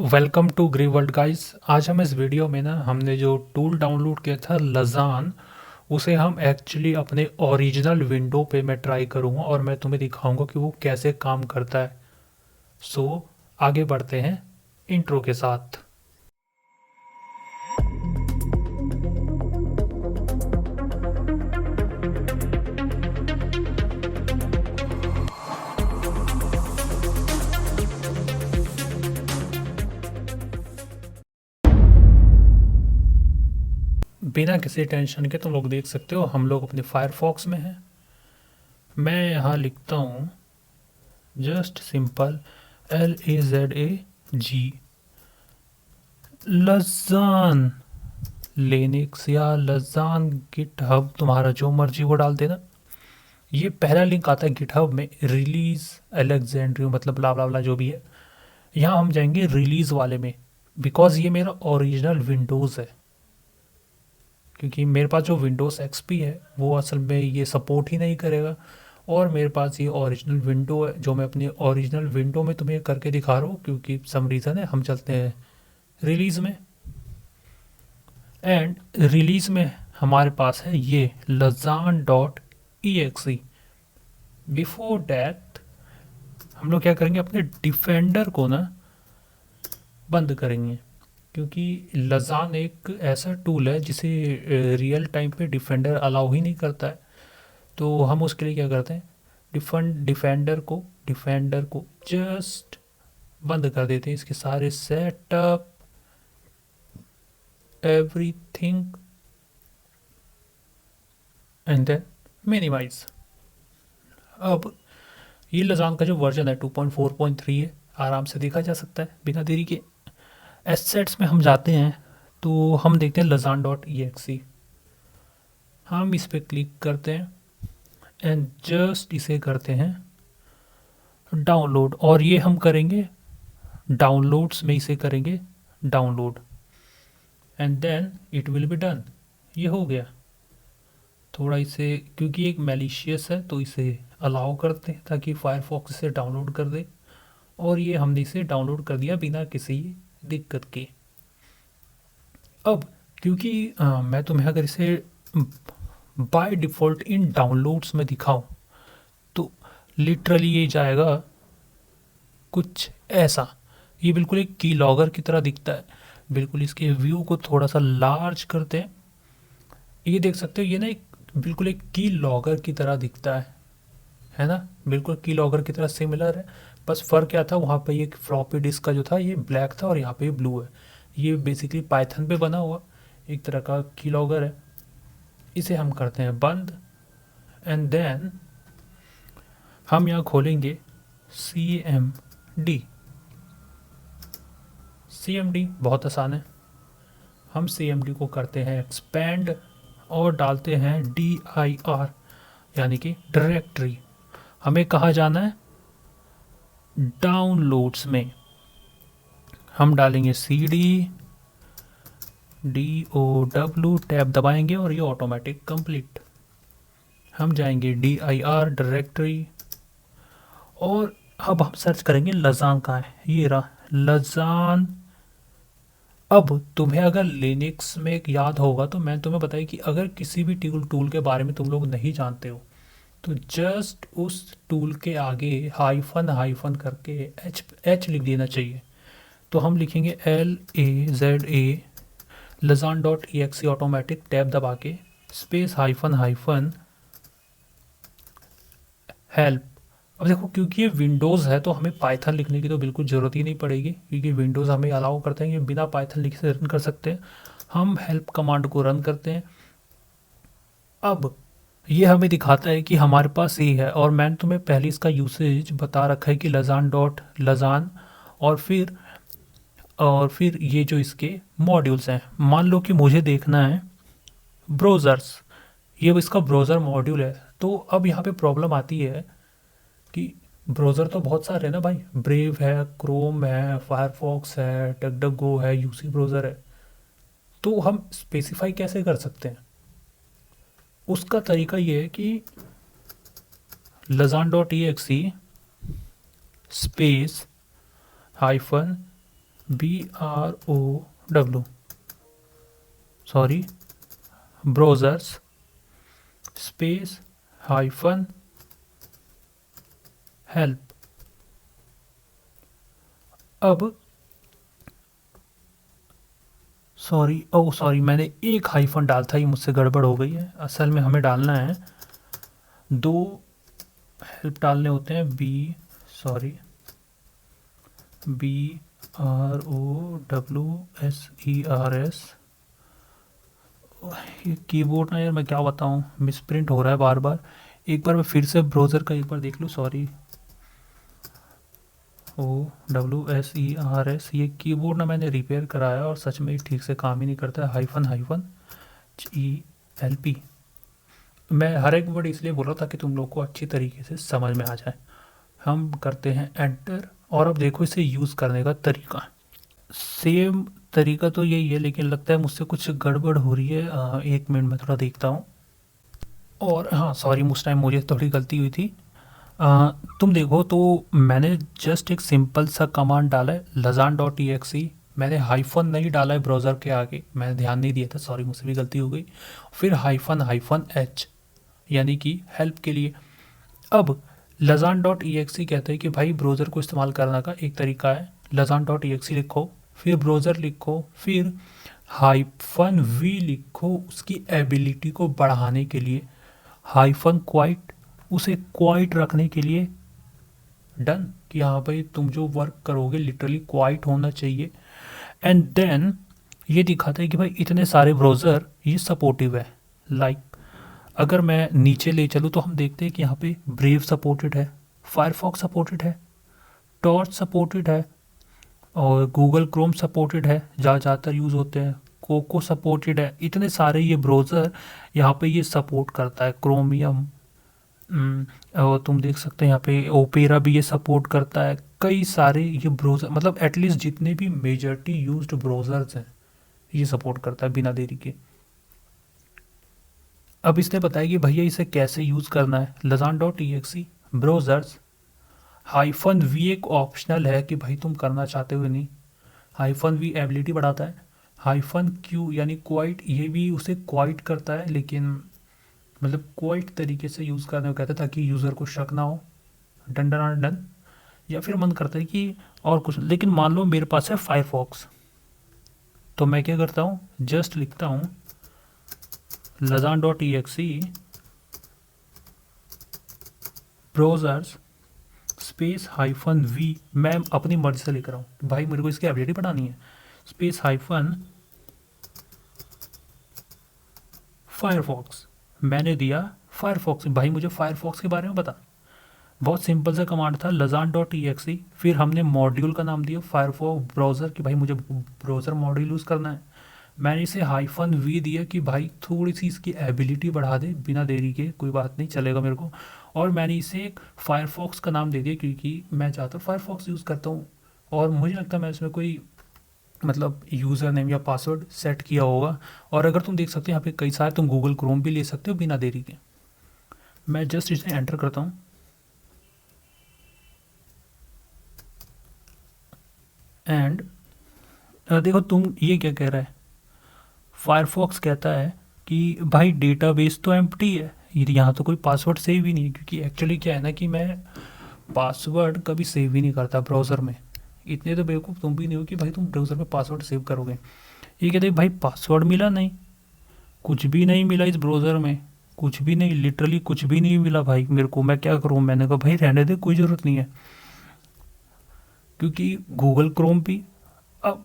Welcome to grey world guys. आज हम इस वीडियो में ना हमने जो टूल डाउनलोड किया था लजान, उसे हम एक्चुअली अपने ओरिजिनल विंडो पे मैं ट्राई करूँगा और मैं तुम्हें दिखाऊंगा कि वो कैसे काम करता है। सो आगे बढ़ते हैं इंट्रो के साथ। बिना किसी टेंशन के तुम लोग देख सकते हो हम लोग अपने फायरफॉक्स में हैं। मैं यहाँ लिखता हूँ जस्ट सिंपल LAZAG लजान लेनिक्स या लजान गिटहब, तुम्हारा जो मर्जी वो डाल देना। ये पहला लिंक आता है गिटहब में, रिलीज अलेक्जेंड्रियो मतलब ब्ला ब्ला ब्ला जो भी है। यहाँ हम जाएंगे रिलीज वाले में, बिकॉज ये मेरा ओरिजिनल विंडोज़ है। क्योंकि मेरे पास जो विंडोज़ एक्सपी है वो असल में ये सपोर्ट ही नहीं करेगा, और मेरे पास ये ओरिजिनल विंडो है जो मैं अपने ओरिजिनल विंडो में तुम्हें करके दिखा रहा हूँ। क्योंकि सम रीज़न है हम चलते हैं रिलीज़ में, एंड रिलीज़ में हमारे पास है ये lazan.exe। बिफोर डैट हम लोग क्या करेंगे, अपने डिफेंडर को ना बंद करेंगे। क्योंकि लजान एक ऐसा टूल है जिसे रियल टाइम पे डिफेंडर अलाउ ही नहीं करता है। तो हम उसके लिए क्या करते हैं, डिफेंडर को जस्ट बंद कर देते हैं, इसके सारे setup everything, and then minimise. अब ये लजान का जो वर्जन है 2.4.3 है, आराम से देखा जा सकता है बिना देरी के। एसेट्स में हम जाते हैं तो हम देखते हैं lazan.exe। हम इस पर क्लिक करते हैं एंड जस्ट इसे करते हैं डाउनलोड, और ये हम करेंगे डाउनलोड्स में, इसे करेंगे download and then it will be done. ये हो गया। थोड़ा इसे, क्योंकि एक मैलिशियस है तो इसे अलाउ करते हैं ताकि फायरफॉक्स इसे डाउनलोड कर दे, और ये हमने इसे डाउनलोड कर दिया बिना किसी दिक्कत के। अब क्योंकि मैं तुम्हें अगर इसे बाय डिफ़ॉल्ट इन डाउनलोड्स में दिखाऊं तो लिटरली ये जाएगा कुछ ऐसा। ये बिल्कुल एक की लॉगर की तरह दिखता है। बिल्कुल इसके व्यू को थोड़ा सा लार्ज करते हैं, ये देख सकते हो ये ना एक बिल्कुल एक की लॉगर की तरह दिखता है ना। बिल्कुल की लॉगर की तरह सिमिलर है। बस फ़र्क क्या था, वहाँ पे ये फ्लॉपी डिस्क का जो था ये ब्लैक था और यहाँ पे ब्लू है। ये बेसिकली पाइथन पे बना हुआ एक तरह का की लॉगर है। इसे हम करते हैं बंद, एंड देन हम यहाँ खोलेंगे CMD। CMD बहुत आसान है। हम CMD को करते हैं एक्सपेंड और डालते हैं DIR, यानी कि डायरेक्टरी। हमें कहाँ जाना है, डाउनलोड्स में। हम डालेंगे CD DOW, टैब दबाएंगे और ये ऑटोमेटिक कंप्लीट। हम जाएंगे DIR डायरेक्टरी, और अब हम सर्च करेंगे लजान कहाँ है। ये रहा लजान। अब तुम्हें अगर लिनक्स में एक याद होगा तो मैं तुम्हें बताया कि अगर किसी भी टूल के बारे में तुम लोग नहीं जानते हो तो जस्ट उस टूल के आगे हाइफन हाइफन करके एच लिख देना चाहिए। तो हम लिखेंगे LAZA lazan.exe ऑटोमेटिक, टैब दबा के स्पेस हाइफन हाइफन हेल्प। अब देखो क्योंकि ये विंडोज़ है तो हमें पाइथन लिखने की तो बिल्कुल ज़रूरत ही नहीं पड़ेगी, क्योंकि विंडोज़ हमें अलाउ करते हैं कि बिना पाइथन लिखे से रन कर सकते हैं। हम हेल्प कमांड को रन करते हैं। अब ये हमें दिखाता है कि हमारे पास ये है, और मैंने तुम्हें पहले इसका यूसेज बता रखा है कि lazan.lazan, और फिर ये जो इसके मॉड्यूल्स हैं, मान लो कि मुझे देखना है ब्राउज़र्स, ये इसका ब्राउज़र मॉड्यूल है। तो अब यहाँ पे प्रॉब्लम आती है कि ब्राउज़र तो बहुत सारे हैं ना भाई, ब्रेव है, क्रोम है, फायरफॉक्स है, डकडकगो है, यूसी ब्राउज़र है। तो हम स्पेसिफाई कैसे कर सकते हैं, उसका तरीका ये है कि lazan.exe space hyphen BROW, sorry, browsers space hyphen help. अब सॉरी मैंने एक हाइफन डाला था, ये मुझसे गड़बड़ हो गई है। असल में हमें डालना है 2 हेल्प डालने होते हैं, BROWSERS। ये कीबोर्ड ना यार, मैं क्या बताऊँ, मिसप्रिंट हो रहा है बार बार। एक बार मैं फिर से ब्राउज़र का एक बार देख लूँ, सॉरी, OWSERS। ये कीबोर्ड ना मैंने रिपेयर कराया और सच में ठीक से काम ही नहीं करता है। Hyphen hyphen HELP। मैं हर एक वर्ड इसलिए बोल रहा था कि तुम लोग को अच्छी तरीके से समझ में आ जाए। हम करते हैं एंटर, और अब देखो इसे यूज़ करने का तरीका। सेम तरीका तो यही है, लेकिन लगता है मुझसे कुछ गड़बड़ हो रही है। 1 मिनट में थोड़ा देखता हूँ। और हाँ सॉरी, उस टाइम मुझे थोड़ी गलती हुई थी। तुम देखो तो मैंने जस्ट एक सिंपल सा कमांड डाला है lazan.exe। मैंने हाइफन नहीं डाला है ब्राउज़र के आगे, मैंने ध्यान नहीं दिया था, सॉरी मुझसे भी गलती हो गई। फिर हाइफन हाइफन H, यानी कि हेल्प के लिए। अब lazan.exe कहते हैं कि भाई ब्राउज़र को इस्तेमाल करने का एक तरीका है, lazan.exe लिखो, फिर ब्राउज़र लिखो, फिर हाइफन वी लिखो उसकी एबिलिटी को बढ़ाने के लिए, हाइफन क्वाइट उसे क्वाइट रखने के लिए। डन, कि हाँ भाई तुम जो वर्क करोगे लिटरली क्वाइट होना चाहिए। एंड देन ये दिखाता है कि भाई इतने सारे ब्राउज़र ये सपोर्टिव है। लाइक अगर मैं नीचे ले चलूँ तो हम देखते हैं कि यहाँ पे ब्रेव सपोर्टेड है, फायरफॉक्स सपोर्टेड है, टॉर्च सपोर्टेड है, और गूगल क्रोम सपोर्टेड है, ज़्यादातर यूज़ होते हैं। कोको सपोर्टेड है। इतने सारे ये ब्राउज़र यहाँ पे ये सपोर्ट करता है। क्रोमियम, और तुम देख सकते हैं यहाँ पे ओपेरा भी ये सपोर्ट करता है। कई सारे ये ब्राउज़र, मतलब एटलीस्ट जितने भी मेजॉरिटी यूज्ड ब्राउज़र्स हैं ये सपोर्ट करता है बिना देरी के। अब इसने बताया कि भैया इसे कैसे यूज़ करना है। lazan.exe ब्राउज़र्स हाइफन वी एक ऑप्शनल है कि भाई तुम करना चाहते हो नहीं। हाइफन वी एबिलिटी बढ़ाता है। हाइफन क्यू यानी क्वाइट, ये भी उसे क्वाइट करता है, लेकिन मतलब क्वाइट तरीके से यूज़ करने को कहता है ताकि यूज़र को शक ना हो। Done done done. या फिर मन करता है कि और कुछ, लेकिन मान लो मेरे पास है फायरफॉक्स, तो मैं क्या करता हूँ, जस्ट लिखता हूँ lazan.exe browsers space hyphen we. मैं अपनी मर्जी से लिख रहा हूँ भाई, मेरे को इसकी एबिलिटी बढ़ानी है। स्पेस हाइफन फायरफॉक्स, मैंने दिया फायरफॉक्स। भाई मुझे फायरफॉक्स के बारे में बता। बहुत सिंपल सा कमांड था lazan.exe, फिर हमने मॉड्यूल का नाम दिया फायरफॉक्स ब्राउज़र कि भाई मुझे ब्राउज़र मॉड्यूल यूज़ करना है। मैंने इसे हाइफन वी दिया कि भाई थोड़ी सी इसकी एबिलिटी बढ़ा दे बिना देरी के, कोई बात नहीं चलेगा मेरे को। और मैंने इसे एक फायरफॉक्स का नाम दे दिया क्योंकि मैं चाहता हूँ फायरफॉक्स यूज़ करता हूँ। और मुझे लगता है मैं इसमें कोई मतलब यूज़र नेम या पासवर्ड सेट किया होगा। और अगर तुम देख सकते हो यहाँ पे कई सारे, तुम गूगल क्रोम भी ले सकते हो बिना देरी के। मैं जस्ट इसे एंटर करता हूँ एंड देखो तुम ये क्या कह रहा है, फायरफॉक्स कहता है कि भाई डेटाबेस तो एम्प्टी है, यहाँ तो कोई पासवर्ड सेव ही नहीं है। क्योंकि एक्चुअली क्या है ना कि मैं पासवर्ड कभी सेव ही नहीं करता ब्राउज़र में। इतने तो बेवकूफ़ तुम भी नहीं हो कि भाई तुम ब्राउज़र में पासवर्ड सेव करोगे। ये कहते भाई पासवर्ड मिला नहीं, कुछ भी नहीं मिला इस ब्राउज़र में, कुछ भी नहीं, लिटरली कुछ भी नहीं मिला भाई मेरे को। मैं क्या करूँ, मैंने कहा भाई रहने दे, कोई ज़रूरत नहीं है। क्योंकि गूगल क्रोम भी, अब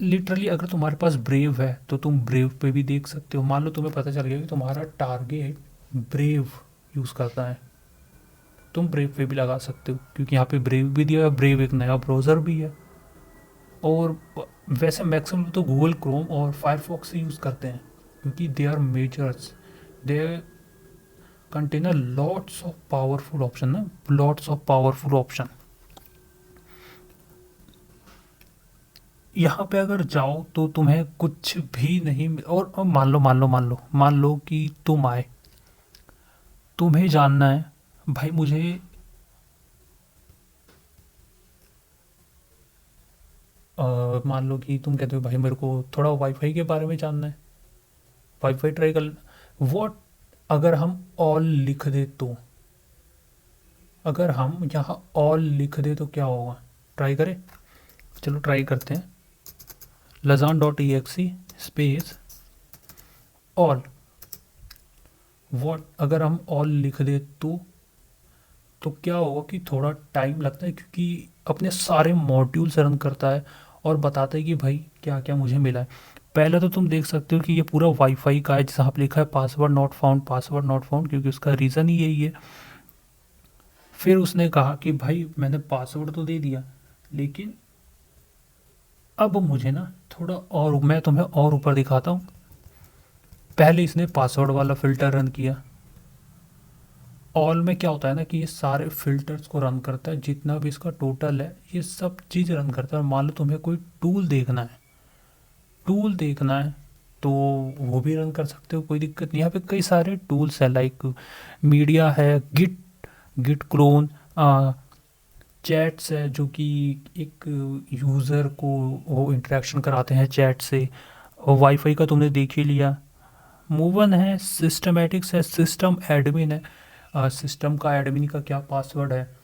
लिटरली अगर तुम्हारे पास ब्रेव है तो तुम ब्रेव पे भी देख सकते हो। मान लो तुम्हें पता चल गया कि तुम्हारा टारगेट ब्रेव यूज़ करता है, तुम ब्रेव पे भी लगा सकते हो क्योंकि यहाँ पे ब्रेव भी दिया है। ब्रेव एक नया ब्राउज़र भी है। और वैसे मैक्सिमम तो गूगल क्रोम और फायरफॉक्स से यूज़ करते हैं क्योंकि they are majors, they contain lots of powerful option ना, लॉट्स ऑफ पावरफुल ऑप्शन। यहाँ पे अगर जाओ तो तुम्हें कुछ भी नहीं और मान लो कि तुम आए, तुम्हें जानना है भाई मुझे मान लो कि तुम कहते हो भाई मेरे को थोड़ा वाईफाई के बारे में जानना है, वाईफाई ट्राई कर। वॉट अगर हम ऑल लिख दे तो, अगर हम यहाँ ऑल लिख दे तो क्या होगा? ट्राई करें, चलो ट्राई करते हैं। lazan.exe space all. वॉट अगर हम ऑल लिख दे तो क्या होगा कि थोड़ा टाइम लगता है, क्योंकि अपने सारे मॉड्यूल्स रन करता है और बताता है कि भाई क्या क्या मुझे मिला है। पहले तो तुम देख सकते हो कि ये पूरा वाईफाई का है, जहाँ पे लिखा है password not found, password not found, क्योंकि उसका रीज़न ही यही है। फिर उसने कहा कि भाई मैंने पासवर्ड तो दे दिया, लेकिन अब मुझे ना थोड़ा और, मैं तुम्हें और ऊपर दिखाता हूँ। पहले इसने पासवर्ड वाला फ़िल्टर रन किया। ऑल में क्या होता है ना कि ये सारे फिल्टर्स को रन करता है, जितना भी इसका टोटल है ये सब चीज़ रन करता है। और मान लो तुम्हें कोई टूल देखना है, टूल देखना है तो वो भी रन कर सकते हो, कोई दिक्कत नहीं। यहाँ पे कई सारे टूल्स हैं, लाइक मीडिया है, गिट गिट क्लोन, चैट्स है जो कि एक यूज़र को वो इंटरेक्शन कराते हैं चैट से। और वाईफाई का तुमने देख ही लिया। मूवन है, सिस्टमेटिक्स है, सिस्टम एडमिन है, सिस्टम का एडमिन का क्या पासवर्ड है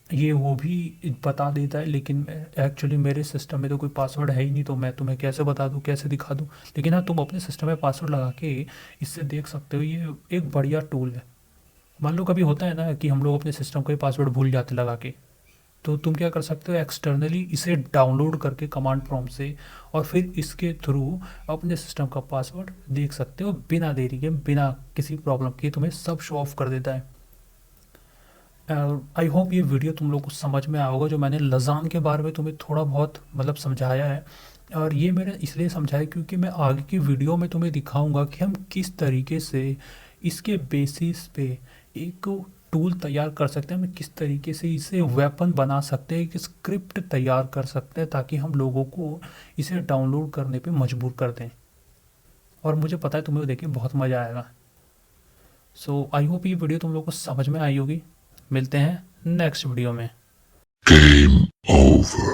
ये वो भी बता देता है। लेकिन एक्चुअली मेरे सिस्टम में तो कोई पासवर्ड है ही नहीं, तो मैं तुम्हें कैसे बता दूँ, कैसे दिखा दूँ। लेकिन हाँ, तुम अपने सिस्टम में पासवर्ड लगा के इससे देख सकते हो। ये एक बढ़िया टूल है। मान लो कभी होता है ना कि हम लोग अपने सिस्टम का ही पासवर्ड भूल जाते लगा के, तो तुम क्या कर सकते हो, एक्सटर्नली इसे डाउनलोड करके कमांड प्रॉम्प्ट से, और फिर इसके थ्रू अपने सिस्टम का पासवर्ड देख सकते हो बिना देरी के, बिना किसी प्रॉब्लम के तुम्हें सब शो ऑफ कर देता है। आई होप ये वीडियो तुम लोग को समझ में आया होगा, जो मैंने लजान के बारे में तुम्हें थोड़ा बहुत मतलब समझाया है। और ये मैंने इसलिए समझाया क्योंकि मैं आगे की वीडियो में तुम्हें दिखाऊंगा कि हम किस तरीके से इसके बेसिस पे एक टूल तैयार कर सकते हैं, हम किस तरीके से इसे वेपन बना सकते हैं, एक स्क्रिप्ट तैयार कर सकते हैं, ताकि हम लोगों को इसे डाउनलोड करने पे मजबूर कर दें। और मुझे पता है तुम्हें देख के बहुत मज़ा आएगा। सो आई होप ये वीडियो तुम लोग को समझ में आई होगी। मिलते हैं नेक्स्ट वीडियो में। Game over.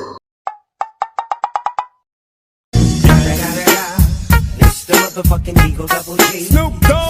It's the motherfucking Eagle Double G. Snoop Dogg.